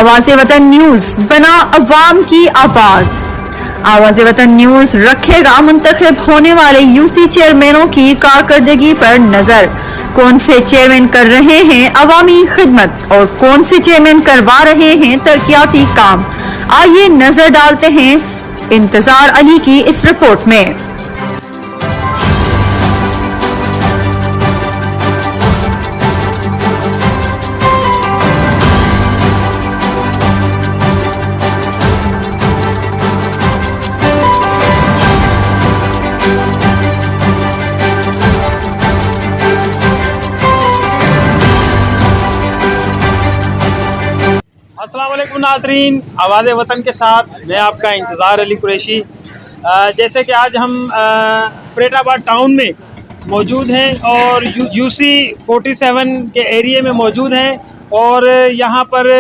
आवाज़ वतन न्यूज़ बना अवाम की आवाज़। आवाज़ वतन न्यूज़ रखेगा मुंतखब होने वाले यूसी चेयरमैनों की कारकर्दगी पर नज़र। कौन से चेयरमैन कर रहे हैं अवामी खिदमत और कौन से चेयरमैन करवा रहे हैं तरक्याती काम, आइए नजर डालते हैं इंतजार अली की इस रिपोर्ट में। अस्सलाम वालेकुम नाज़रीन, आवाज़ वतन के साथ मैं आपका इंतज़ार अली कुरैशी। जैसे कि आज हम फरीदाबाद टाउन में मौजूद हैं और यूसी 47 के एरिया में मौजूद हैं और यहाँ पर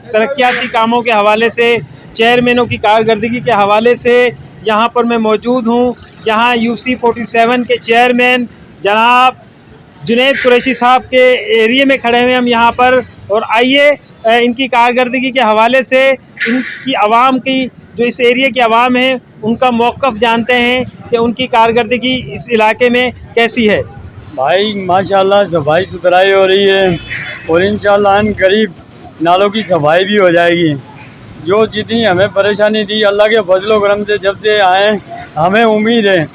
तरक्याती कामों के हवाले से, चेयरमैनों की कारकर्दगी के हवाले से यहाँ पर मैं मौजूद हूँ। यहाँ यूसी 47 के चेयरमैन जनाब जुनैद कुरैशी साहब के एरिया में खड़े हुए हम यहाँ पर, और आइए इनकी कारकर्दगी के हवाले से इनकी आवाम की, जो इस एरिया की आवाम है, उनका मौक़िफ़ जानते हैं कि उनकी कारकर्दगी इस इलाके में कैसी है। भाई माशाल्लाह सफाई सुथराई हो रही है और इंशाल्लाह अन करीब नालों की सफाई भी हो जाएगी। जो जितनी हमें परेशानी थी अल्लाह के फजल व करम से जब से आए हमें उम्मीद है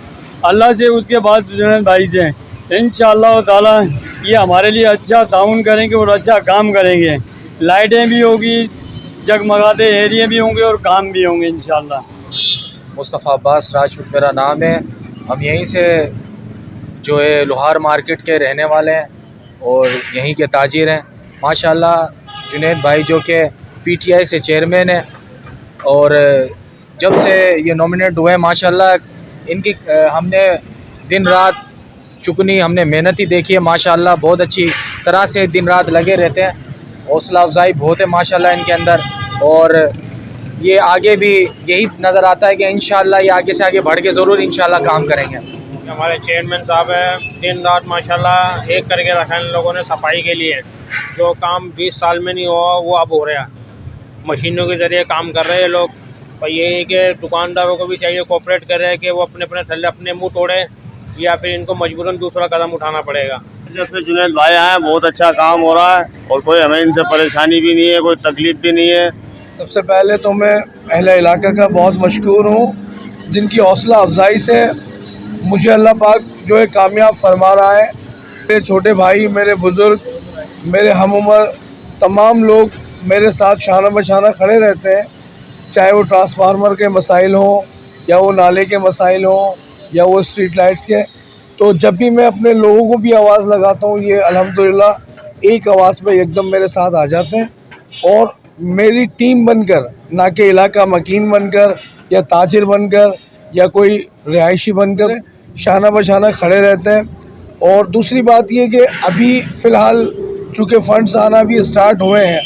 अल्लाह से, उसके बाद जुनैद भाई से इंशाल्लाह ताला ये हमारे लिए अच्छा ताउन करेंगे और अच्छा काम करेंगे। लाइटें भी होगी, जगमगाते एरिया भी होंगे और काम भी होंगे इंशाल्लाह। मुस्तफ़ा अब्बास राजपूत मेरा नाम है। हम यहीं से जो है लोहार मार्केट के रहने वाले हैं और यहीं के ताजिर हैं। माशाल्लाह जुनैद भाई जो कि पीटीआई से चेयरमैन है और जब से ये नॉमिनेट हुए माशाल्लाह इनकी हमने दिन रात चुकनी, हमने मेहनत ही देखी है। माशाल्लाह बहुत अच्छी तरह से दिन रात लगे रहते हैं, हौसला अफजाई बहुत है माशाल्लाह इनके अंदर, और ये आगे भी यही नज़र आता है कि इंशाल्लाह ये आगे से आगे बढ़ के ज़रूर इंशाल्लाह काम करेंगे। हमारे चेयरमैन साहब हैं, दिन रात माशाल्लाह एक करके रखा है इन लोगों ने सफाई के लिए। जो काम 20 साल में नहीं हुआ वो अब हो रहा है, मशीनों के ज़रिए काम कर रहे हैं लोग। और ये है कि दुकानदारों को भी चाहिए कोऑपरेट कर रहे हैं कि वो अपने अपने थल्ले अपने मुँह तोड़े या फिर इनको मजबूरन दूसरा कदम उठाना पड़ेगा। जैसे जुनैद भाई आए, बहुत अच्छा काम हो रहा है और कोई हमें इनसे परेशानी भी नहीं है, कोई तकलीफ भी नहीं है। सबसे पहले तो मैं अहले इलाका का बहुत मशकूर हूँ, जिनकी हौसला अफजाई से मुझे अल्लाह पाक जो है कामयाब फरमा रहा है। मेरे छोटे भाई, मेरे बुज़ुर्ग, मेरे हम उम्र तमाम लोग मेरे साथ शाना बशाना खड़े रहते हैं, चाहे वो ट्रांसफार्मर के मसाइल हों या वो नाले के मसाइल हों या वो स्ट्रीट लाइट्स के। तो जब भी मैं अपने लोगों को भी आवाज़ लगाता हूँ, ये अल्हम्दुलिल्लाह एक आवाज़ पे एकदम मेरे साथ आ जाते हैं और मेरी टीम बनकर, ना कि इलाका मकीन बनकर या ताजिर बनकर या कोई रिहायशी बनकर शाना बशाना खड़े रहते हैं। और दूसरी बात ये कि अभी फ़िलहाल चूँकि फ़ंड्स आना भी स्टार्ट हुए हैं,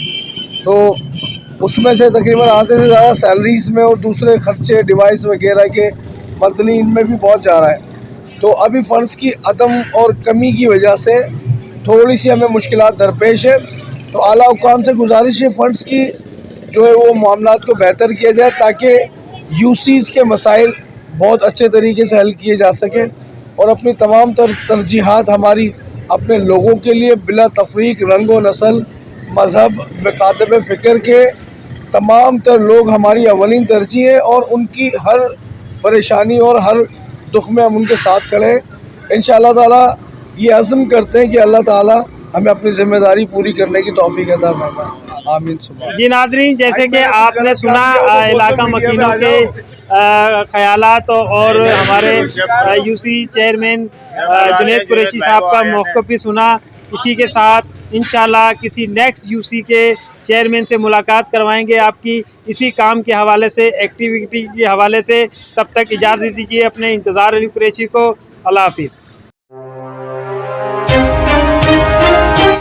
तो उसमें से तकरीबन आधे से ज़्यादा सैलरीज़ में और दूसरे खर्चे डिवाइस वगैरह के मंथली इनमें भी पहुँच जा रहा है। तो अभी फ़ंड्स की अदम और कमी की वजह से थोड़ी सी हमें मुश्किलात दरपेश है। तो आला हुकाम से गुजारिश है फ़ंड्स की जो है वो मामलात को बेहतर किया जाए ताकि यूसीज़ के मसाइल बहुत अच्छे तरीके से हल किए जा सकें और अपनी तमाम तरजीहात हमारी अपने लोगों के लिए बिला तफरीक, रंग व नस्ल, मज़हब, बेकातब फ़िक्र के तमाम तर लोग हमारी अवलिन तरजीह है और उनकी हर परेशानी और हर दुख में हम उनके साथ खड़े हैं। इंशाअल्लाह ताला ये अज़्म करते हैं कि अल्लाह ताला हमें अपनी ज़िम्मेदारी पूरी करने की तौफीक अता फरमाए। आमीन। जी नाज़रीन, जैसे कि आपने सुना इलाका मकीनों के ख़यालात और हमारे यूसी चेयरमैन जुनैद कुरैशी साहब का मौक़िफ़ भी सुना। इसी के साथ इंशाल्लाह किसी नेक्स्ट यूसी के चेयरमैन से मुलाकात करवाएंगे आपकी इसी काम के हवाले से, एक्टिविटी के हवाले से। तब तक इजाज़त दीजिए अपने इंतज़ार अली कुरैशी को। अल्लाह हाफ़िज़।